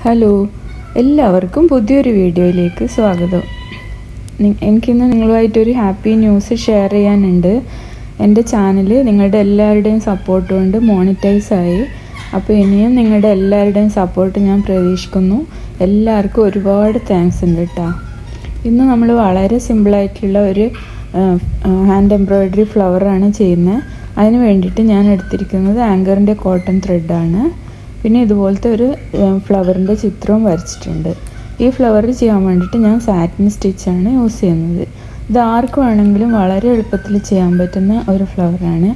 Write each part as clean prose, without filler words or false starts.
Hello, എല്ലാവർക്കും പുതിയൊരു വീഡിയോയിലേക്ക് സ്വാഗതം. എനിക്കിന്ന് നിങ്ങളുമായിട്ടൊരു ഹാപ്പി ന്യൂസ് ഷെയർ ചെയ്യാനുണ്ട്. എൻ്റെ ചാനൽ നിങ്ങളുടെ എല്ലാവരുടെയും സപ്പോർട്ട് കൊണ്ട് മോണിറ്റൈസായി. അപ്പോൾ ഇനിയും നിങ്ങളുടെ എല്ലാവരുടെയും സപ്പോർട്ട് ഞാൻ പ്രതീക്ഷിക്കുന്നു. എല്ലാവർക്കും ഒരുപാട് താങ്ക്സ് ഉണ്ട് കേട്ടോ. ഇന്ന് നമ്മൾ വളരെ സിമ്പിളായിട്ടുള്ള ഒരു ഹാൻഡ് എംബ്രോയിഡറി ഫ്ലവറാണ് ചെയ്യുന്നത്. അതിന് വേണ്ടിയിട്ട് ഞാൻ എടുത്തിരിക്കുന്നത് ആങ്കറിൻ്റെ കോട്ടൺ ത്രെഡാണ്. പിന്നെ ഇതുപോലത്തെ ഒരു ഫ്ലവറിൻ്റെ ചിത്രവും വരച്ചിട്ടുണ്ട്. ഈ ഫ്ലവർ ചെയ്യാൻ വേണ്ടിയിട്ട് ഞാൻ സാറ്റിൻ സ്റ്റിച്ചാണ് യൂസ് ചെയ്യുന്നത്. ഇത് ആർക്ക് വേണമെങ്കിലും വളരെ എളുപ്പത്തിൽ ചെയ്യാൻ പറ്റുന്ന ഒരു ഫ്ലവറാണ്.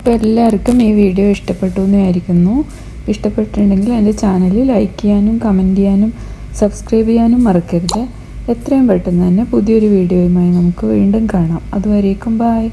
അപ്പോൾ എല്ലാവർക്കും ഈ വീഡിയോ ഇഷ്ടപ്പെട്ടു എന്ന് വിചാരിക്കുന്നു. ഇഷ്ടപ്പെട്ടിട്ടുണ്ടെങ്കിൽ എൻ്റെ ചാനൽ ലൈക്ക് ചെയ്യാനും കമൻറ്റ് ചെയ്യാനും സബ്സ്ക്രൈബ് ചെയ്യാനും മറക്കരുത്. എത്രയും പെട്ടെന്ന് തന്നെ പുതിയൊരു വീഡിയോയുമായി നമുക്ക് വീണ്ടും കാണാം. അതുവരേക്കും ബായ്.